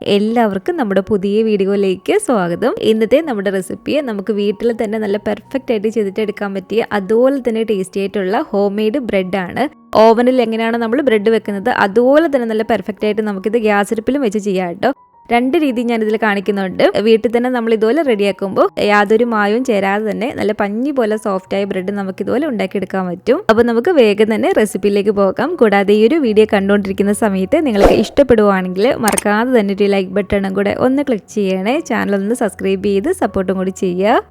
എല്ലാവർക്കും നമ്മുടെ പുതിയ വീഡിയോയിലേക്ക് സ്വാഗതം. ഇന്നത്തെ നമ്മുടെ റെസിപ്പിയെ നമുക്ക് വീട്ടിൽ തന്നെ നല്ല പെർഫെക്റ്റ് ആയിട്ട് ചെയ്തിട്ട് എടുക്കാൻ പറ്റിയ അതുപോലെ തന്നെ ടേസ്റ്റി ആയിട്ടുള്ള ഹോം മെയ്ഡ് ബ്രെഡ് ആണ്. ഓവനിൽ എങ്ങനെയാണ് നമ്മൾ ബ്രെഡ് വെക്കുന്നത് അതുപോലെ തന്നെ നല്ല പെർഫെക്റ്റ് ആയിട്ട് നമുക്കിത് ഗ്യാസ് അടുപ്പിലും വെച്ച് ചെയ്യാം കേട്ടോ. രണ്ട് രീതി ഞാൻ ഇതിൽ കാണിക്കുന്നുണ്ട്. വീട്ടിൽ തന്നെ നമ്മൾ ഇതുപോലെ റെഡിയാക്കുമ്പോൾ യാതൊരു മായവും ചേരാതെ തന്നെ നല്ല പഞ്ഞി പോലെ സോഫ്റ്റ് ആയ ബ്രെഡ് നമുക്ക് ഇതുപോലെ ഉണ്ടാക്കിയെടുക്കാൻ പറ്റും. അപ്പോൾ നമുക്ക് വേഗം തന്നെ റെസിപ്പിയിലേക്ക് പോകാം. കൂടാതെ ഈ ഒരു വീഡിയോ കണ്ടുകൊണ്ടിരിക്കുന്ന സമയത്ത് നിങ്ങൾക്ക് ഇഷ്ടപ്പെടുവാണെങ്കിൽ മറക്കാതെ തന്നെ ഒരു ലൈക്ക് ബട്ടണും കൂടെ ഒന്ന് ക്ലിക്ക് ചെയ്യണേ. ചാനൽ ഒന്ന് സബ്സ്ക്രൈബ് ചെയ്ത് സപ്പോർട്ടും കൂടി ചെയ്യുക.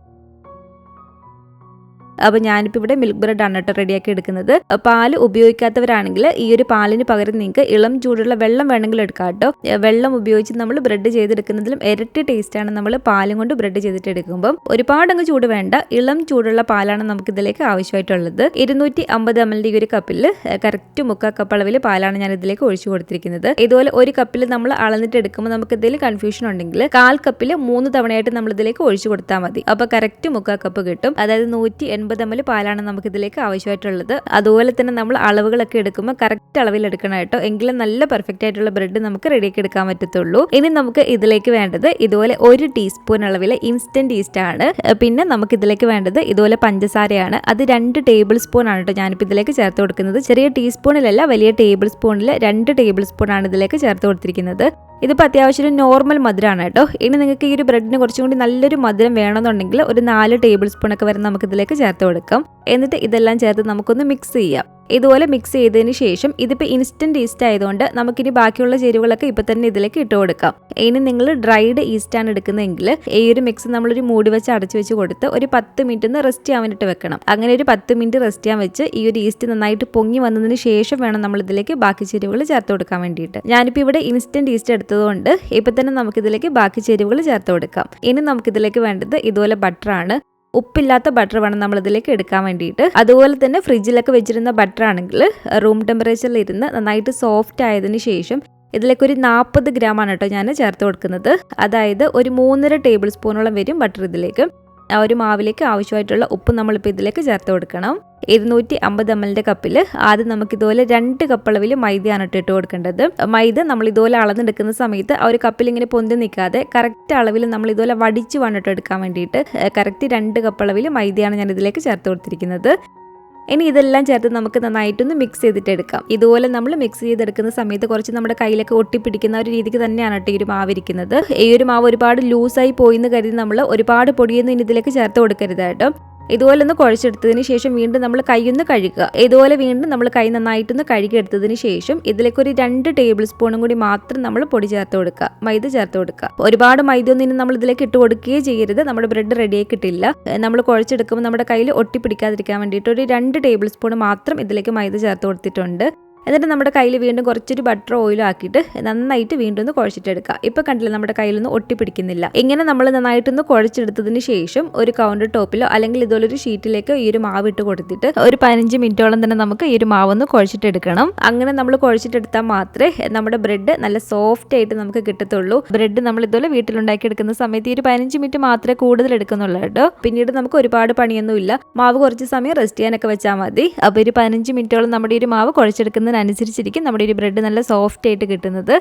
അപ്പോൾ ഞാനിപ്പോൾ ഇവിടെ മിൽക്ക് ബ്രെഡ് ആണ് കേട്ടോ റെഡിയാക്കി എടുക്കുന്നത്. പാല് ഉപയോഗിക്കാത്തവരാണെങ്കിൽ ഈ ഒരു പാലിന് പകരം നിങ്ങൾക്ക് ഇളം ചൂടുള്ള വെള്ളം വേണമെങ്കിൽ എടുക്കാം കേട്ടോ. വെള്ളം ഉപയോഗിച്ച് നമ്മൾ ബ്രെഡ് ചെയ്തെടുക്കുന്നതിലും ഇരട്ടി ടേസ്റ്റാണ് നമ്മൾ പാലും കൊണ്ട് ബ്രെഡ് ചെയ്തിട്ട് എടുക്കുമ്പം. ഒരുപാടങ്ങ് ചൂട് വേണ്ട, ഇളം ചൂടുള്ള പാലാണ് നമുക്കിതിലേക്ക് ആവശ്യമായിട്ടുള്ളത്. 250 ml ഈ ഒരു കപ്പിൽ കറക്റ്റ് 3/4 കപ്പ് അളവിൽ പാലാണ് ഞാൻ ഇതിലേക്ക് ഒഴിച്ചു കൊടുത്തിരിക്കുന്നത്. ഇതുപോലെ ഒരു കപ്പിൽ നമ്മൾ അളന്നിട്ട് എടുക്കുമ്പോൾ നമുക്ക് ഇതിൽ കൺഫ്യൂഷൻ ഉണ്ടെങ്കിൽ 1/4 കപ്പിൽ 3 തവണയായിട്ട് നമ്മൾ ഇതിലേക്ക് ഒഴിച്ചു കൊടുത്താൽ മതി. അപ്പോൾ കറക്റ്റ് 3/4 കപ്പ് കിട്ടും. അതായത് 180 ml പാലാണ് നമുക്ക് ഇതിലേക്ക് ആവശ്യമായിട്ടുള്ളത്. അതുപോലെ തന്നെ നമ്മൾ അളവുകളൊക്കെ എടുക്കുമ്പോൾ കറക്റ്റ് അളവിൽ എടുക്കണം കേട്ടോ. എങ്കിലും നല്ല പെർഫെക്റ്റ് ആയിട്ടുള്ള ബ്രെഡ് നമുക്ക് റെഡിയാക്കി എടുക്കാൻ പറ്റത്തുള്ളൂ. ഇനി നമുക്ക് ഇതിലേക്ക് വേണ്ടത് ഇതുപോലെ 1 ടീസ്പൂൺ അളവിൽ ഇൻസ്റ്റന്റ് ഈസ്റ്റ് ആണ്. പിന്നെ നമുക്ക് ഇതിലേക്ക് വേണ്ടത് ഇതുപോലെ പഞ്ചസാരയാണ്. അത് 2 ടേബിൾ സ്പൂൺ ആണ് കേട്ടോ ഞാനിപ്പോൾ ഇതിലേക്ക് ചേർത്ത് കൊടുക്കുന്നത്. ചെറിയ ടീസ്പൂണിലല്ല, വലിയ ടേബിൾ സ്പൂണിൽ 2 ടേബിൾ സ്പൂൺ ആണ് ഇതിലേക്ക് ചേർത്ത് കൊടുത്തിരിക്കുന്നത്. ഇതിപ്പോൾ അത്യാവശ്യം നോർമൽ മധുരമാണ് കേട്ടോ. ഇനി നിങ്ങൾക്ക് ഈ ഒരു ബ്രെഡിന് കുറച്ചും കൂടി നല്ലൊരു മധുരം വേണമെന്നുണ്ടെങ്കിൽ ഒരു 4 ടേബിൾ സ്പൂൺ ഒക്കെ വരെ നമുക്ക് ഇതിലേക്ക് ചേർത്ത് കൊടുക്കാം. എന്നിട്ട് ഇതെല്ലാം ചേർത്ത് നമുക്കൊന്ന് മിക്സ് ചെയ്യാം. ഇതുപോലെ മിക്സ് ചെയ്തതിന് ശേഷം ഇതിപ്പോൾ ഇൻസ്റ്റന്റ് ഈസ്റ്റ് ആയതുകൊണ്ട് നമുക്കിനി ബാക്കിയുള്ള ചേരുവകളൊക്കെ ഇപ്പം തന്നെ ഇതിലേക്ക് ഇട്ട് കൊടുക്കാം. ഇനി നിങ്ങൾ ഡ്രൈഡ് ഈസ്റ്റ് ആണ് എടുക്കുന്നതെങ്കിൽ ഈ ഒരു മിക്സ് നമ്മളൊരു മൂടി വെച്ച് അടച്ചു വെച്ച് കൊടുത്ത് ഒരു 10 മിനിറ്റ് ഒന്ന് റെസ്റ്റ് ചെയ്യാൻ വേണ്ടിയിട്ട് വെക്കണം. അങ്ങനെ ഒരു 10 മിനിറ്റ് റെസ്റ്റ് ചെയ്യാൻ വെച്ച് ഈ ഒരു ഈസ്റ്റ് നന്നായിട്ട് പൊങ്ങി വന്നതിന് ശേഷം വേണം നമ്മൾ ഇതിലേക്ക് ബാക്കി ചേരുവകൾ ചേർത്ത് കൊടുക്കാൻ വേണ്ടിയിട്ട്. ഞാനിപ്പോൾ ഇവിടെ ഇൻസ്റ്റന്റ് ഈസ്റ്റ് എടുത്തതുകൊണ്ട് ഇപ്പം തന്നെ നമുക്കിതിലേക്ക് ബാക്കി ചേരുവകൾ ചേർത്ത് കൊടുക്കാം. ഇനി നമുക്കിതിലേക്ക് വേണ്ടത് ഇതുപോലെ ബട്ടറാണ്. ഉപ്പില്ലാത്ത ബട്ടർ വേണം നമ്മളിതിലേക്ക് എടുക്കാൻ വേണ്ടിയിട്ട്. അതുപോലെ തന്നെ ഫ്രിഡ്ജിലൊക്കെ വെച്ചിരുന്ന ബട്ടർ ആണെങ്കിൽ റൂം ടെമ്പറേച്ചറിൽ ഇരുന്ന് നന്നായിട്ട് സോഫ്റ്റ് ആയതിനു ശേഷം ഇതിലേക്ക് ഒരു 40 ഗ്രാം ആണ് കേട്ടോ ഞാൻ ചേർത്ത് കൊടുക്കുന്നത്. അതായത് ഒരു 3.5 ടേബിൾ സ്പൂണോളം വരും ബട്ടർ ഇതിലേക്ക്. ആ ഒരു മാവിലേക്ക് ആവശ്യമായിട്ടുള്ള ഉപ്പ് നമ്മളിപ്പോൾ ഇതിലേക്ക് ചേർത്ത് കൊടുക്കണം. 250 ml കപ്പിൽ ആദ്യം നമുക്കിതുപോലെ 2 കപ്പ് അളവിൽ മൈദയാണ് ഇട്ട് കൊടുക്കേണ്ടത്. മൈദ നമ്മൾ ഇതുപോലെ അളന്നെടുക്കുന്ന സമയത്ത് ആ ഒരു കപ്പിൽ ഇങ്ങനെ പൊന്തി നിൽക്കാതെ കറക്റ്റ് അളവിൽ നമ്മൾ ഇതുപോലെ വടിച്ച് വന്നിട്ട് എടുക്കാൻ വേണ്ടിയിട്ട് കറക്റ്റ് 2 കപ്പ് അളവിൽ മൈദയാണ് ഞാൻ ഇതിലേക്ക് ചേർത്ത് കൊടുത്തിരിക്കുന്നത്. ഇനി ഇതെല്ലാം ചേർത്ത് നമുക്ക് നന്നായിട്ടൊന്ന് മിക്സ് ചെയ്തിട്ട് എടുക്കാം. ഇതുപോലെ നമ്മൾ മിക്സ് ചെയ്തെടുക്കുന്ന സമയത്ത് കുറച്ച് നമ്മുടെ കയ്യിലൊക്കെ ഒട്ടിപ്പിടിക്കുന്ന ഒരു രീതിക്ക് തന്നെയാണ് കേട്ടോ ഈ ഒരു മാവ് ഇരിക്കുന്നത്. ഈ ഒരു മാവ് ഒരുപാട് ലൂസായി പോയിന്ന് കരുതി നമ്മൾ ഒരുപാട് പൊടിയൊന്നും ഇനി ഇതിലേക്ക് ചേർത്ത് കൊടുക്കരുത് കേട്ടോ. ഇതുപോലെ ഒന്ന് കുഴച്ചെടുത്തതിന് ശേഷം വീണ്ടും നമ്മൾ കൈയൊന്ന് കഴുകുക. ഇതുപോലെ വീണ്ടും നമ്മൾ കൈ നന്നായിട്ടൊന്ന് കഴുകിയെടുത്തതിന് ശേഷം ഇതിലേക്ക് ഒരു 2 ടേബിൾ സ്പൂണും കൂടി മാത്രം നമ്മൾ പൊടി ചേർത്ത് കൊടുക്കുക, മൈദ ചേർത്ത് കൊടുക്കുക. ഒരുപാട് മൈദ ഒന്നും ഇനി നമ്മൾ ഇതിലേക്ക് ഇട്ട് കൊടുക്കുകയേ ചെയ്യരുത്. നമ്മുടെ ബ്രെഡ് റെഡിയായി കിട്ടില്ല. നമ്മൾ കുഴച്ചെടുക്കുമ്പോൾ നമ്മുടെ കയ്യിൽ ഒട്ടിപ്പിടിക്കാതിരിക്കാൻ വേണ്ടിയിട്ട് ഒരു 2 ടേബിൾ സ്പൂൺ മാത്രം ഇതിലേക്ക് മൈദ ചേർത്ത് കൊടുത്തിട്ടുണ്ട്. എന്നിട്ട് നമ്മുടെ കയ്യിൽ വീണ്ടും കുറച്ചൊരു ബട്ടർ ഓയിലും ആക്കിയിട്ട് നന്നായിട്ട് വീണ്ടും ഒന്ന് കുഴച്ചിട്ടെടുക്കുക. ഇപ്പോൾ കണ്ടില്ല നമ്മുടെ കയ്യിലൊന്നും ഒട്ടിപ്പിടിക്കുന്നില്ല. ഇങ്ങനെ നമ്മൾ നന്നായിട്ടൊന്ന് കുഴച്ചെടുത്തതിന് ശേഷം ഒരു കൗണ്ടർ ടോപ്പിലോ അല്ലെങ്കിൽ ഇതുപോലെ ഒരു ഷീറ്റിലേക്കോ ഈ ഒരു മാവ് ഇട്ട് കൊടുത്തിട്ട് ഒരു 15 മിനിറ്റോളം തന്നെ നമുക്ക് ഈ ഒരു മാവൊന്ന് കുഴച്ചിട്ടെടുക്കണം. അങ്ങനെ നമ്മൾ കുഴച്ചിട്ടെടുത്താൽ മാത്രമേ നമ്മുടെ ബ്രെഡ് നല്ല സോഫ്റ്റ് ആയിട്ട് നമുക്ക് കിട്ടത്തുള്ളൂ. ബ്രെഡ് നമ്മൾ ഇതുപോലെ വീട്ടിലുണ്ടാക്കി എടുക്കുന്ന സമയത്ത് ഈ ഒരു 15 മിനിറ്റ് മാത്രമേ കൂടുതൽ എടുക്കുന്നുള്ളൂ കേട്ടോ. പിന്നീട് നമുക്ക് ഒരുപാട് പണിയൊന്നുമില്ല. മാവ് കുറച്ച് സമയം റെസ്റ്റ് ചെയ്യാനൊക്കെ വെച്ചാൽ മതി. അപ്പോൾ ഒരു 15 മിനിറ്റോളം നമ്മുടെ ഈ ഒരു മാവ് കുഴച്ചെടുക്കുന്ന അനുസരിച്ചിരിക്കും നമ്മുടെ ഒരു ബ്രെഡ് നല്ല സോഫ്റ്റ് ആയിട്ട് കിട്ടുന്നത്.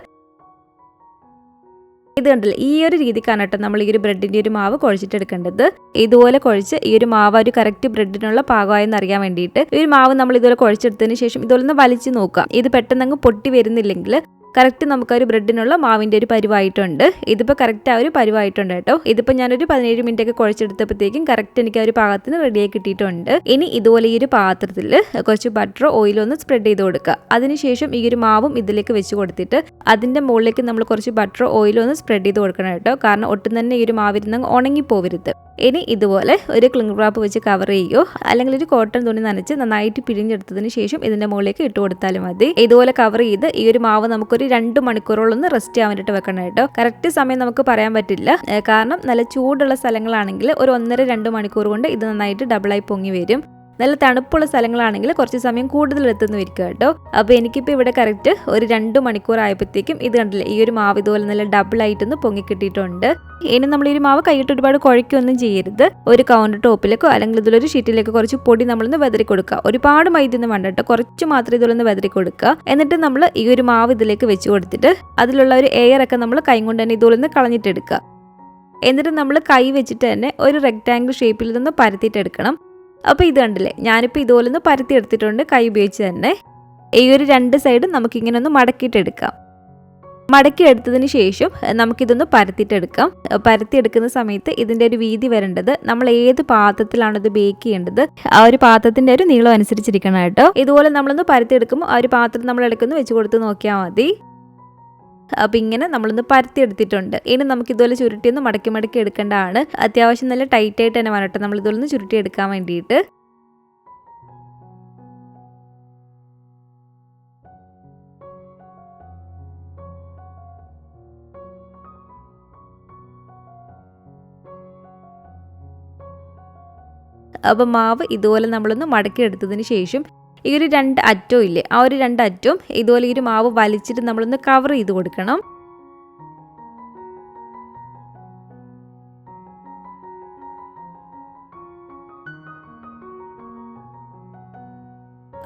ഇത് കണ്ടില്ല, ഈ ഒരു രീതിക്കാണ് കേട്ടോ നമ്മൾ ഈ ഒരു ബ്രെഡിന്റെ ഒരു മാവ് കുഴച്ചിട്ടെടുക്കേണ്ടത്. ഇതുപോലെ കുഴച്ച് ഈ ഒരു മാവ് ഒരു കറക്റ്റ് ബ്രെഡിനുള്ള പാകമായെന്ന് അറിയാൻ വേണ്ടിയിട്ട് ഈ ഒരു മാവ് നമ്മൾ ഇതുപോലെ കുഴച്ചെടുത്തതിന് ശേഷം ഇതുപോലെ ഒന്ന് വലിച്ചു നോക്കുക. ഇത് പെട്ടെന്ന് അങ്ങ് പൊട്ടി വരുന്നില്ലെങ്കിൽ കറക്റ്റ് നമുക്ക് ഒരു ബ്രെഡിനുള്ള മാവിൻ്റെ ഒരു പരുവായിട്ടുണ്ട്. ഇതിപ്പോൾ കറക്റ്റ് ആ ഒരു പരുവായിട്ടുണ്ട് കേട്ടോ. ഇതിപ്പോൾ ഞാനൊരു 17 മിനിറ്റ് ഒക്കെ കുഴച്ചെടുത്തപ്പോഴത്തേക്കും കറക്റ്റ് എനിക്ക് ആ ഒരു പാകത്തിന് റെഡിയായി കിട്ടിയിട്ടുണ്ട്. ഇനി ഇതുപോലെ ഈ ഒരു പാത്രത്തിൽ കുറച്ച് ബട്ടറോ ഓയിലോ ഒന്ന് സ്പ്രെഡ് ചെയ്ത് കൊടുക്കുക. അതിനുശേഷം ഈ ഒരു മാവും ഇതിലേക്ക് വെച്ച് കൊടുത്തിട്ട് അതിൻ്റെ മുകളിലേക്ക് നമ്മൾ കുറച്ച് ബട്ടറോ ഓയിലോ ഒന്ന് സ്പ്രെഡ് ചെയ്ത് കൊടുക്കണം കേട്ടോ. കാരണം ഒട്ടും തന്നെ ഈ ഒരു മാവിരുന്ന് ഉണങ്ങിപ്പോവരുത്. ഇനി ഇതുപോലെ ഒരു ക്ലിംഗ് റാപ്പ് വെച്ച് കവർ ചെയ്യുകയോ അല്ലെങ്കിൽ ഒരു കോട്ടൺ തുണി നനച്ച് നന്നായിട്ട് പിഴിഞ്ഞെടുത്തതിന് ശേഷം ഇതിന്റെ മുകളിലേക്ക് ഇട്ട് കൊടുത്താലും മതി. ഇതുപോലെ കവർ ചെയ്ത് ഈ ഒരു മാവ് നമുക്കൊരു 2 മണിക്കൂറോളം ഒന്ന് റെസ്റ്റ് ചെയ്യാൻ വേണ്ടിയിട്ട് വെക്കണം കേട്ടോ. കറക്റ്റ് സമയം നമുക്ക് പറയാൻ പറ്റില്ല. കാരണം നല്ല ചൂടുള്ള സ്ഥലങ്ങളാണെങ്കിൽ ഒരു 1.5-2 മണിക്കൂർ കൊണ്ട് ഇത് നന്നായിട്ട് ഡബിളായി പൊങ്ങി വരും. നല്ല തണുപ്പുള്ള സ്ഥലങ്ങളാണെങ്കിൽ കുറച്ച് സമയം കൂടുതൽ എത്തുന്നു ഇരിക്കുക കേട്ടോ. അപ്പോൾ എനിക്കിപ്പോൾ ഇവിടെ കറക്റ്റ് ഒരു 2 മണിക്കൂർ ആയപ്പോഴത്തേക്കും ഇത് കണ്ടില്ലേ, ഈ ഒരു മാവ് ഇതുപോലെ നല്ല ഡബിളായിട്ടൊന്ന് പൊങ്ങി കിട്ടിയിട്ടുണ്ട്. ഇനി നമ്മൾ ഈ മാവ് കൈയിട്ട് ഒരുപാട് കുഴയ്ക്കൊന്നും ചെയ്യരുത്. ഒരു കൗണ്ടർ ടോപ്പിലേക്കോ അല്ലെങ്കിൽ ഇതിലൊരു ഷീറ്റിലേക്കോ കുറച്ച് പൊടി നമ്മളൊന്ന് വെതറി കൊടുക്കുക. ഒരുപാട് മൈദയൊന്നും വേണ്ട കേട്ടോ, കുറച്ച് മാത്രം ഇതിലൊന്ന് വെതറി കൊടുക്കുക. എന്നിട്ട് നമ്മൾ ഈ ഒരു മാവ് ഇതിലേക്ക് വെച്ച് കൊടുത്തിട്ട് അതിലുള്ള ഒരു എയർ ഒക്കെ നമ്മൾ കൈ കൊണ്ട് തന്നെ ഇതുപോലെ പരത്തിയിട്ടെടുക്കുക. എന്നിട്ട് നമ്മൾ കൈ വെച്ചിട്ട് തന്നെ ഒരു റെക്റ്റാങ്കിൾ ഷേപ്പിൽ നിന്ന് പരത്തിയിട്ടെടുക്കണം. അപ്പോൾ ഇത് കണ്ടില്ലേ, ഞാനിപ്പോൾ ഇതുപോലെ ഒന്ന് പരത്തിയെടുത്തിട്ടുണ്ട് കൈ ഉപയോഗിച്ച് തന്നെ. ഈ ഒരു 2 സൈഡും നമുക്കിങ്ങനെ ഒന്ന് മടക്കിയിട്ടെടുക്കാം. മടക്കിയെടുത്തതിന് ശേഷം നമുക്കിതൊന്ന് പരത്തിയിട്ടെടുക്കാം. പരത്തിയെടുക്കുന്ന സമയത്ത് ഇതിൻ്റെ ഒരു വീതി വരേണ്ടത് നമ്മൾ ഏത് പാത്രത്തിലാണ് ഇത് ബേക്ക് ചെയ്യേണ്ടത് ആ ഒരു പാത്രത്തിൻ്റെ ഒരു നീളം അനുസരിച്ചിരിക്കണം കേട്ടോ. ഇതുപോലെ നമ്മളൊന്ന് പരത്തിയെടുക്കുമ്പോൾ ആ ഒരു പാത്രം നമ്മൾ ഇടയ്ക്കൊന്ന് വെച്ച് കൊടുത്ത് നോക്കിയാൽ മതി. അപ്പം ഇങ്ങനെ നമ്മളൊന്ന് പരത്തിയെടുത്തിട്ടുണ്ട്. ഇനി നമുക്ക് ഇതുപോലെ ചുരുട്ടിയൊന്ന് മടക്കി മടക്കി എടുക്കേണ്ടതാണ്. അത്യാവശ്യം നല്ല ടൈറ്റായിട്ട് തന്നെ വേണം കേട്ടോ നമ്മൾ ഇതുപോലെ ഒന്ന് ചുരുട്ടി എടുക്കാൻ വേണ്ടിയിട്ട്. അപ്പം മാവ് ഇതുപോലെ നമ്മളൊന്ന് മടക്കി എടുത്തതിന് ശേഷം ഈ ഒരു 2 അറ്റവും ഇല്ലേ, ആ ഒരു 2 അറ്റവും ഇതുപോലെ ഈ ഒരു മാവ് വലിച്ചിട്ട് നമ്മളൊന്ന് കവർ ചെയ്ത് കൊടുക്കണം.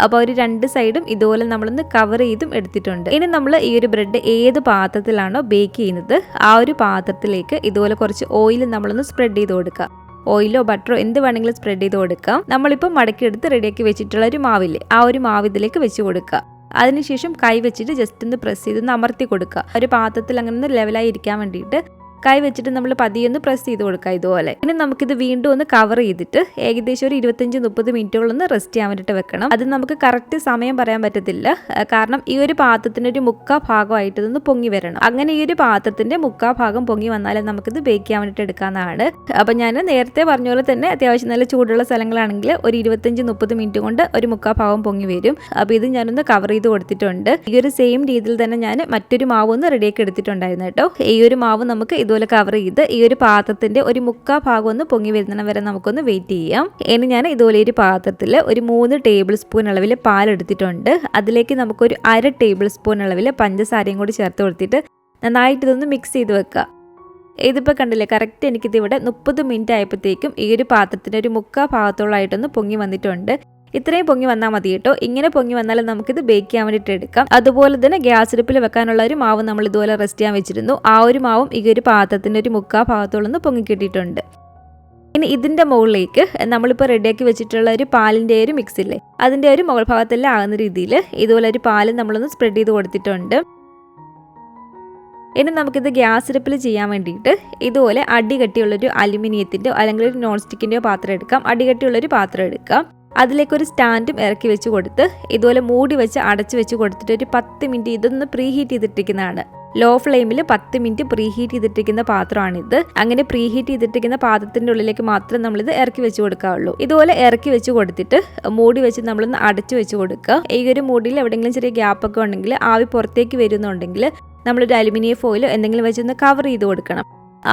അപ്പോൾ ഒരു 2 സൈഡും ഇതുപോലെ നമ്മളൊന്ന് കവർ ചെയ്തും എടുത്തിട്ടുണ്ട്. ഇനി നമ്മൾ ഈ ഒരു ബ്രെഡ് ഏത് പാത്രത്തിലാണോ ബേക്ക് ചെയ്യുന്നത് ആ ഒരു പാത്രത്തിലേക്ക് ഇതുപോലെ കുറച്ച് ഓയിൽ നമ്മളൊന്ന് സ്പ്രെഡ് ചെയ്ത് കൊടുക്കുക. ഓയിലോ ബട്ടറോ എന്ത് വേണമെങ്കിലും സ്പ്രെഡ് ചെയ്ത് കൊടുക്കാം. നമ്മളിപ്പോൾ മടക്കിയെടുത്ത് റെഡിയാക്കി വെച്ചിട്ടുള്ള ഒരു മാവില്ലേ, ആ ഒരു മാവ് ഇതിലേക്ക് വെച്ച് കൊടുക്കുക. അതിനുശേഷം കൈ വെച്ചിട്ട് ജസ്റ്റ് ഒന്ന് പ്രസ് ചെയ്തൊന്ന് അമർത്തി കൊടുക്കുക. ഒരു പാത്രത്തിൽ അങ്ങനെ ഒന്ന് ലെവലായി ഇരിക്കാൻ വേണ്ടിയിട്ട് കൈ വെച്ചിട്ട് നമ്മൾ പതിയൊന്ന് പ്രസ് ചെയ്ത് കൊടുക്കുക ഇതുപോലെ. ഇനി നമുക്കിത് വീണ്ടും ഒന്ന് കവർ ചെയ്തിട്ട് ഏകദേശം ഒരു 25-30 മിനിറ്റുകളൊന്ന് റെസ്റ്റ് ചെയ്യാൻ വേണ്ടിയിട്ട് വെക്കണം. അത് നമുക്ക് കറക്റ്റ് സമയം പറയാൻ പറ്റത്തില്ല, കാരണം ഈ ഒരു പാത്രത്തിൻ്റെ ഒരു 1/4 ഭാഗമായിട്ട് ഇതൊന്ന് പൊങ്ങി വരണം. അങ്ങനെ ഈ ഒരു പാത്രത്തിൻ്റെ 1/4 ഭാഗം പൊങ്ങി വന്നാലേ നമുക്കിത് ബേക്ക് ചെയ്യാൻ വേണ്ടിയിട്ട് എടുക്കാവുന്നതാണ്. അപ്പം ഞാൻ നേരത്തെ പറഞ്ഞ പോലെ തന്നെ അത്യാവശ്യം നല്ല ചൂടുള്ള സ്ഥലങ്ങളാണെങ്കിൽ ഒരു 25-30 മിനിറ്റ് കൊണ്ട് ഒരു 1/4 ഭാഗം പൊങ്ങി വരും. അപ്പോൾ ഇത് ഞാനൊന്ന് കവർ ചെയ്ത് കൊടുത്തിട്ടുണ്ട്. ഈ ഒരു സെയിം രീതിയിൽ തന്നെ ഞാൻ മറ്റൊരു മാവ് ഒന്ന് റെഡിയാക്കി എടുത്തിട്ടുണ്ടായിരുന്നു കേട്ടോ. ഈ ഒരു മാവ് നമുക്ക് ഇതുപോലെ കവർ ചെയ്ത് ഈ ഒരു പാത്രത്തിന്റെ ഒരു 1/4 ഭാഗം ഒന്ന് പൊങ്ങി വരുന്ന വരെ നമുക്കൊന്ന് വെയിറ്റ് ചെയ്യാം. ഇനി ഞാൻ ഇതുപോലെ ഒരു പാത്രത്തിൽ ഒരു 3 ടേബിൾ സ്പൂൺ അളവിൽ പാൽ എടുത്തിട്ടുണ്ട്. അതിലേക്ക് നമുക്കൊരു 1/2 ടേബിൾ സ്പൂൺ അളവിൽ പഞ്ചസാരയും കൂടി ചേർത്ത് കൊടുത്തിട്ട് നന്നായിട്ട് ഇതൊന്ന് മിക്സ് ചെയ്ത് വെക്കുക. ഇതിപ്പോൾ കണ്ടില്ലേ, കറക്റ്റ് എനിക്കിത് ഇവിടെ 30 മിനിറ്റ് ആയപ്പോഴത്തേക്കും ഈ ഒരു പാത്രത്തിൻ്റെ ഒരു 1/4 ഭാഗത്തോളമായിട്ടൊന്ന് പൊങ്ങി വന്നിട്ടുണ്ട്. ഇത്രയും പൊങ്ങി വന്നാൽ മതി കേട്ടോ. ഇങ്ങനെ പൊങ്ങി വന്നാൽ നമുക്കിത് ബേക്ക് ചെയ്യാൻ വേണ്ടിയിട്ട് എടുക്കാം. അതുപോലെ തന്നെ ഗ്യാസ് അടുപ്പിൽ വെക്കാനുള്ള ഒരു മാവ് നമ്മൾ ഇതുപോലെ റെസ്റ്റ് ചെയ്യാൻ വെച്ചിരുന്നു. ആ ഒരു മാവും ഈ ഒരു പാത്രത്തിൻ്റെ ഒരു 1/4 ഭാഗത്തോളം പൊങ്ങി കിട്ടിയിട്ടുണ്ട്. ഇനി ഇതിൻ്റെ മുകളിലേക്ക് നമ്മളിപ്പോൾ റെഡിയാക്കി വെച്ചിട്ടുള്ള ഒരു പാലിൻ്റെ ഒരു മിക്സ് ഇല്ലേ, അതിൻ്റെ ഒരു മുകൾ ഭാഗത്തെല്ലാം ആകുന്ന രീതിയിൽ ഇതുപോലെ ഒരു പാല് നമ്മളൊന്ന് സ്പ്രെഡ് ചെയ്ത് കൊടുത്തിട്ടുണ്ട്. ഇനി നമുക്കിത് ഗ്യാസ് അടുപ്പിൽ ചെയ്യാൻ വേണ്ടിയിട്ട് ഇതുപോലെ അടികട്ടിയുള്ളൊരു അലുമിനിയത്തിൻ്റെയോ അല്ലെങ്കിൽ ഒരു നോൺ സ്റ്റിക്കിൻ്റെയോ പാത്രം എടുക്കാം. അടികട്ടിയുള്ളൊരു പാത്രം എടുക്കാം. അതിലേക്കൊരു സ്റ്റാൻഡും ഇറക്കി വെച്ച് കൊടുത്ത് ഇതുപോലെ മൂടി വെച്ച് അടച്ചു വെച്ച് കൊടുത്തിട്ട് ഒരു 10 മിനിറ്റ് ഇതൊന്ന് പ്രീ ഹീറ്റ് ചെയ്തിട്ടിരിക്കുന്നതാണ്. ലോ ഫ്ലെയിമിൽ 10 മിനിറ്റ് പ്രീ ഹീറ്റ് ചെയ്തിട്ടിരിക്കുന്ന പാത്രമാണിത്. അങ്ങനെ പ്രീ ഹീറ്റ് ചെയ്തിട്ടിരിക്കുന്ന പാത്രത്തിൻ്റെ ഉള്ളിലേക്ക് മാത്രം നമ്മളിത് ഇറക്കി വെച്ച് കൊടുക്കാവുള്ളൂ. ഇതുപോലെ ഇറക്കി വെച്ച് കൊടുത്തിട്ട് മൂടി വെച്ച് നമ്മളൊന്ന് അടച്ചു വെച്ച് കൊടുക്കുക. ഈ ഒരു മൂടിയിൽ എവിടെയെങ്കിലും ചെറിയ ഗ്യാപ്പൊക്കെ ഉണ്ടെങ്കിൽ ആവി പുറത്തേക്ക് വരുന്നുണ്ടെങ്കിൽ നമ്മളൊരു അലുമിനിയം ഫോയിലോ എന്തെങ്കിലും വെച്ചൊന്ന് കവർ ചെയ്ത് കൊടുക്കണം.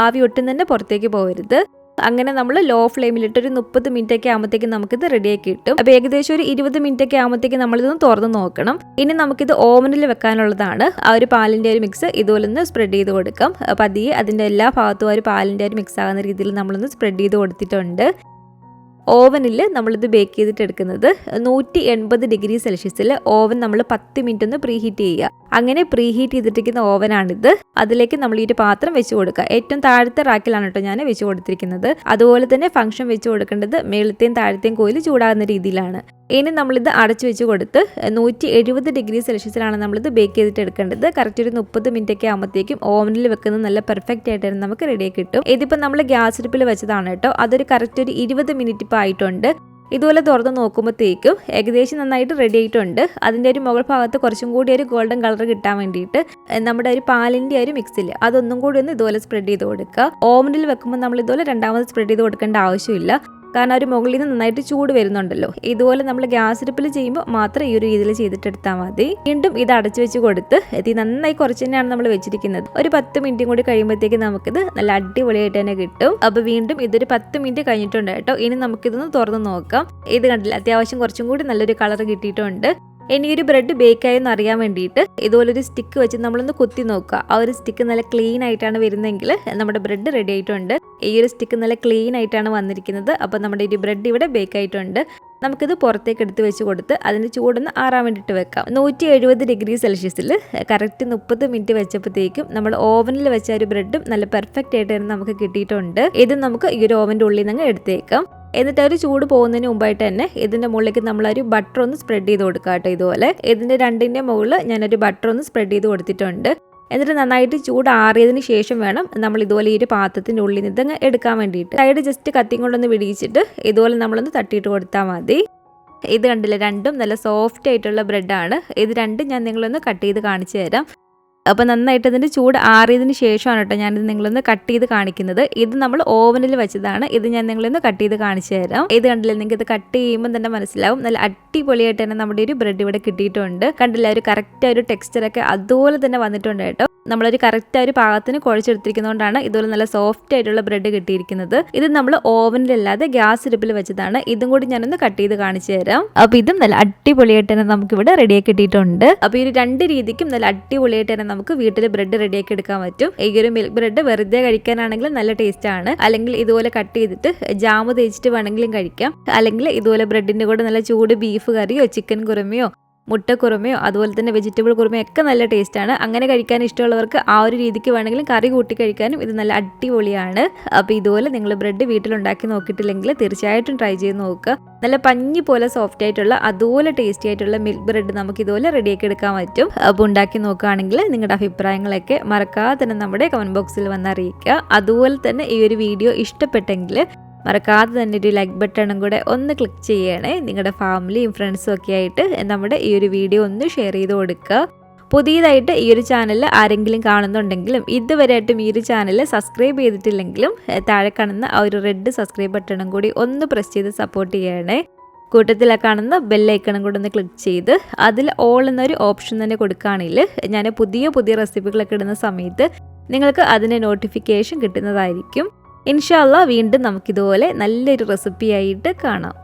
ആവി ഒട്ടും തന്നെ പുറത്തേക്ക് പോകരുത്. അങ്ങനെ നമ്മൾ ലോ ഫ്ലെയിമിലിട്ട് ഒരു 30 മിനിറ്റ് ഒക്കെ ആകുമ്പോഴത്തേക്കും നമുക്കിത് റെഡിയാക്കി കിട്ടും. അപ്പോൾ ഏകദേശം ഒരു 20 മിനിറ്റ് ഒക്കെ ആകുമ്പോഴത്തേക്കും നമ്മളിതൊന്ന് തുറന്ന് നോക്കണം. ഇനി നമുക്കിത് ഓവനിൽ വെക്കാനുള്ളതാണ്. ആ ഒരു പാലിൻ്റെ ഒരു മിക്സ് ഇതുപോലെ ഒന്ന് സ്പ്രെഡ് ചെയ്ത് കൊടുക്കാം. പതിയെ അതിൻ്റെ എല്ലാ ഭാഗത്തും ആ ഒരു പാലിൻ്റെ ഒരു മിക്സ് ആകുന്ന രീതിയിൽ നമ്മളൊന്ന് സ്പ്രെഡ് ചെയ്ത് കൊടുത്തിട്ടുണ്ട്. ഓവനിൽ നമ്മളിത് ബേക്ക് ചെയ്തിട്ട് എടുക്കുന്നത് 180 ഡിഗ്രി സെൽഷ്യസിൽ ഓവൻ നമ്മൾ 10 മിനിറ്റ് ഒന്ന് പ്രീ ഹീറ്റ് ചെയ്യുക. അങ്ങനെ പ്രീ ഹീറ്റ് ചെയ്തിട്ടിരിക്കുന്ന ഓവനാണിത്. അതിലേക്ക് നമ്മൾ ഈ ഒരു പാത്രം വെച്ച് കൊടുക്കുക. ഏറ്റവും താഴത്തെ റാക്കിലാണ് കേട്ടോ ഞാൻ വെച്ച് കൊടുത്തിരിക്കുന്നത്. അതുപോലെ തന്നെ ഫംഗ്ഷൻ വെച്ച് കൊടുക്കേണ്ടത് മേളത്തെയും താഴത്തെയും കോയിൽ ചൂടാകുന്ന രീതിയിലാണ്. ഇനി നമ്മളിത് അടച്ചു വെച്ച് കൊടുത്ത് 170 ഡിഗ്രി സെൽഷ്യസിലാണ് നമ്മളിത് ബേക്ക് ചെയ്തിട്ട് എടുക്കേണ്ടത്. കറക്റ്റ് ഒരു 30 മിനിറ്റ് ഒക്കെ ആകുമ്പോഴത്തേക്കും ഓവനിൽ വെക്കുന്നത് നല്ല പെർഫെക്റ്റ് ആയിട്ട് നമുക്ക് റെഡിയാക്കി കിട്ടും. ഇതിപ്പോൾ നമ്മൾ ഗ്യാസ് അടുപ്പിൽ വെച്ചതാണ് കേട്ടോ. അതൊരു കറക്റ്റ് ഒരു 20 മിനിറ്റ് ഇപ്പോൾ ആയിട്ടുണ്ട്. ഇതുപോലെ തുറന്ന് നോക്കുമ്പോഴത്തേക്കും ഏകദേശം നന്നായിട്ട് റെഡി ആയിട്ടുണ്ട്. അതിൻ്റെ ഒരു മുകൾ ഭാഗത്ത് കുറച്ചും കൂടി ഒരു ഗോൾഡൻ കളർ കിട്ടാൻ വേണ്ടിയിട്ട് നമ്മുടെ ഒരു പാലിൻ്റെ ഒരു മിക്സിൽ അതൊന്നും കൂടി ഒന്ന് ഇതുപോലെ സ്പ്രെഡ് ചെയ്ത് കൊടുക്കുക. ഓവനിൽ വെക്കുമ്പോൾ നമ്മൾ ഇതുപോലെ രണ്ടാമത് സ്പ്രെഡ് ചെയ്ത് കൊടുക്കേണ്ട ആവശ്യമില്ല. കാരണം ഒരു മുകളിൽ നിന്ന് നന്നായിട്ട് ചൂട് വരുന്നുണ്ടല്ലോ. ഇതുപോലെ നമ്മൾ ഗ്യാസ് അടുപ്പിൽ ചെയ്യുമ്പോൾ മാത്രം ഈ ഒരു രീതിയിൽ ചെയ്തിട്ടെടുത്താൽ മതി. വീണ്ടും ഇത് അടച്ചു വെച്ച് കൊടുത്ത് ഇത് നന്നായി കുറച്ച് തന്നെയാണ് നമ്മൾ വെച്ചിരിക്കുന്നത്. ഒരു 10 മിനിറ്റും കൂടി കഴിയുമ്പോഴത്തേക്ക് നമുക്കിത് നല്ല അടിപൊളിയായിട്ട് തന്നെ കിട്ടും. അപ്പോൾ വീണ്ടും ഇതൊരു 10 മിനിറ്റ് കഴിഞ്ഞിട്ടുണ്ട് കേട്ടോ. ഇനി നമുക്കിതൊന്ന് തുറന്ന് നോക്കാം. ഇത് കണ്ടില്ല, അത്യാവശ്യം കുറച്ചും കൂടി നല്ലൊരു കളർ കിട്ടിയിട്ടുണ്ട്. ഇനി ഒരു ബ്രെഡ് ബേക്കായെന്ന് അറിയാൻ വേണ്ടിയിട്ട് ഇതുപോലൊരു സ്റ്റിക്ക് വെച്ച് നമ്മളൊന്ന് കുത്തി നോക്കുക. ആ ഒരു സ്റ്റിക്ക് നല്ല ക്ലീൻ ആയിട്ടാണ് വരുന്നതെങ്കിൽ നമ്മുടെ ബ്രെഡ് റെഡി ആയിട്ടുണ്ട്. ഈ ഒരു സ്റ്റിക്ക് നല്ല ക്ലീൻ ആയിട്ടാണ് വന്നിരിക്കുന്നത്. അപ്പോൾ നമ്മുടെ ഈ ബ്രെഡ് ഇവിടെ ബേക്ക് ആയിട്ടുണ്ട്. നമുക്കിത് പുറത്തേക്ക് എടുത്ത് വെച്ച് കൊടുത്ത് അതിൻ്റെ ചൂടൊന്ന് ആറാൻ വേണ്ടിയിട്ട് വെക്കാം. 170 ഡിഗ്രി സെൽഷ്യസിൽ കറക്റ്റ് 30 മിനിറ്റ് വെച്ചപ്പോഴത്തേക്കും നമ്മൾ ഓവനിൽ വെച്ച ഒരു ബ്രെഡും നല്ല പെർഫെക്റ്റ് ആയിട്ട് തന്നെ നമുക്ക് കിട്ടിയിട്ടുണ്ട്. ഇത് നമുക്ക് ഈ ഒരു ഓവൻ്റെ ഉള്ളിൽ നിന്ന് എടുത്തേക്കാം. എന്നിട്ട് ഒരു ചൂട് പോകുന്നതിന് മുമ്പായിട്ട് തന്നെ ഇതിൻ്റെ മുകളിലേക്ക് നമ്മളൊരു ബട്ടർ ഒന്ന് സ്പ്രെഡ് ചെയ്ത് കൊടുക്കുക കേട്ടോ. ഇതുപോലെ ഇതിൻ്റെ രണ്ടിൻ്റെ മുകളിൽ ഞാനൊരു ബട്ടർ ഒന്ന് സ്പ്രെഡ് ചെയ്ത് കൊടുത്തിട്ടുണ്ട്. എന്നിട്ട് നന്നായിട്ട് ചൂട് ആറിയതിന് ശേഷം വേണം നമ്മൾ ഇതുപോലെ ഈ ഒരു പാത്രത്തിൻ്റെ ഉള്ളിൽ നിന്ന് ഇതങ്ങ് എടുക്കാൻ വേണ്ടിയിട്ട്. സൈഡ് ജസ്റ്റ് കത്തിയും കൊണ്ടൊന്ന് വിടിയിച്ചിട്ട് ഇതുപോലെ നമ്മളൊന്ന് തട്ടിയിട്ട് കൊടുത്താൽ മതി. ഇത് കണ്ടില്ല, രണ്ടും നല്ല സോഫ്റ്റ് ആയിട്ടുള്ള ബ്രെഡാണ്. ഇത് രണ്ടും ഞാൻ നിങ്ങളൊന്ന് കട്ട് ചെയ്ത് കാണിച്ചു തരാം. അപ്പോൾ നന്നായിട്ട് ഇതിൻ്റെ ചൂട് ആറിയതിന് ശേഷമാണ് കേട്ടോ ഞാനിത് നിങ്ങളൊന്ന് കട്ട് ചെയ്ത് കാണിക്കുന്നത്. ഇത് നമ്മൾ ഓവനിൽ വെച്ചതാണ്. ഇത് ഞാൻ നിങ്ങളൊന്ന് കട്ട് ചെയ്ത് കാണിച്ചു തരാം. ഇത് കണ്ടില്ല, നിങ്ങൾക്ക് ഇത് കട്ട് ചെയ്യുമ്പോൾ തന്നെ മനസ്സിലാവും നല്ല അടിപൊളിയായിട്ട് തന്നെ നമ്മുടെ ഒരു ബ്രെഡ് ഇവിടെ കിട്ടിയിട്ടുണ്ട്. കണ്ടില്ല, ഒരു കറക്റ്റ് ഒരു ടെക്സ്ചറൊക്കെ അതുപോലെ തന്നെ വന്നിട്ടുണ്ട് കേട്ടോ. നമ്മളൊരു കറക്റ്റ് ഒരു പാകത്തിന് കുഴച്ചെടുത്തിരിക്കുന്നതുകൊണ്ടാണ് ഇതുപോലെ നല്ല സോഫ്റ്റ് ആയിട്ടുള്ള ബ്രെഡ് കിട്ടിയിരിക്കുന്നത്. ഇത് നമ്മൾ ഓവനിലല്ലാതെ ഗ്യാസ് അടുപ്പിൽ വെച്ചതാണ്. ഇതും കൂടി ഞാനൊന്ന് കട്ട് ചെയ്ത് കാണിച്ചു തരാം. അപ്പോൾ ഇതും നല്ല അടിപൊളിയായിട്ട് തന്നെ നമുക്കിവിടെ റെഡിയാക്കി കിട്ടിയിട്ടുണ്ട്. അപ്പോൾ ഈ രണ്ട് രീതിക്കും നല്ല അടിപൊളിയായിട്ട് തന്നെ നമുക്ക് വീട്ടിൽ ബ്രെഡ് റെഡിയാക്കി എടുക്കാൻ പറ്റും. ഈ ഒരു മിൽക്ക് ബ്രെഡ് വെറുതെ കഴിക്കാനാണെങ്കിൽ നല്ല ടേസ്റ്റ് ആണ്. അല്ലെങ്കിൽ ഇതുപോലെ കട്ട് ചെയ്തിട്ട് ജാമ് തേച്ചിട്ട് വേണമെങ്കിലും കഴിക്കാം. അല്ലെങ്കിൽ ഇതുപോലെ ബ്രെഡിന്റെ കൂടെ നല്ല ചൂട് ബീഫ് കറിയോ ചിക്കൻ കുറുമയോ മുട്ടക്കുറുമയോ അതുപോലെ തന്നെ വെജിറ്റബിൾ കുറുമയോ ഒക്കെ നല്ല ടേസ്റ്റാണ്. അങ്ങനെ കഴിക്കാൻ ഇഷ്ടമുള്ളവർക്ക് ആ ഒരു രീതിക്ക് വേണമെങ്കിലും കറി കൂട്ടി കഴിക്കാനും ഇത് നല്ല അടിപൊളിയാണ്. അപ്പോൾ ഇതുപോലെ നിങ്ങൾ ബ്രെഡ് വീട്ടിലുണ്ടാക്കി നോക്കിയിട്ടില്ലെങ്കിൽ തീർച്ചയായിട്ടും ട്രൈ ചെയ്ത് നോക്കുക. നല്ല പഞ്ഞി പോലെ സോഫ്റ്റ് ആയിട്ടുള്ള അതുപോലെ ടേസ്റ്റി ആയിട്ടുള്ള മിൽക്ക് ബ്രെഡ് നമുക്ക് ഇതുപോലെ റെഡിയാക്കി എടുക്കാൻ പറ്റും. അപ്പോൾ ഉണ്ടാക്കി നോക്കുകയാണെങ്കിൽ നിങ്ങളുടെ അഭിപ്രായങ്ങളൊക്കെ മറക്കാതെ തന്നെ നമ്മുടെ കമൻറ്റ് ബോക്സിൽ വന്ന് അറിയിക്കുക. അതുപോലെ തന്നെ ഈ ഒരു വീഡിയോ ഇഷ്ടപ്പെട്ടെങ്കിൽ മറക്കാതെ തന്നെ ഒരു ലൈക്ക് ബട്ടണും കൂടെ ഒന്ന് ക്ലിക്ക് ചെയ്യണേ. നിങ്ങളുടെ ഫാമിലിയും ഫ്രണ്ട്സും ഒക്കെ ആയിട്ട് നമ്മുടെ ഈ ഒരു വീഡിയോ ഒന്ന് ഷെയർ ചെയ്ത് കൊടുക്കുക. പുതിയതായിട്ട് ഈ ഒരു ചാനൽ ആരെങ്കിലും കാണുന്നുണ്ടെങ്കിലും ഇതുവരെയായിട്ടും ഈ ഒരു ചാനൽ സബ്സ്ക്രൈബ് ചെയ്തിട്ടില്ലെങ്കിലും താഴെ കാണുന്ന ആ ഒരു റെഡ് സബ്സ്ക്രൈബ് ബട്ടണും കൂടി ഒന്ന് പ്രസ് ചെയ്ത് സപ്പോർട്ട് ചെയ്യണേ. കൂട്ടത്തിലെ കാണുന്ന ബെല്ലൈക്കണും കൂടെ ഒന്ന് ക്ലിക്ക് ചെയ്ത് അതിൽ ഓൾ എന്നൊരു ഓപ്ഷൻ തന്നെ കൊടുക്കുകയാണെങ്കിൽ ഞാൻ പുതിയ റെസിപ്പികളൊക്കെ ഇടുന്ന സമയത്ത് നിങ്ങൾക്ക് അതിൻ്റെ നോട്ടിഫിക്കേഷൻ കിട്ടുന്നതായിരിക്കും. ഇൻഷാ അല്ലാഹ് വീണ്ടും നമുക്കിതുപോലെ നല്ലൊരു റെസിപ്പി ആയിട്ട് കാണാം.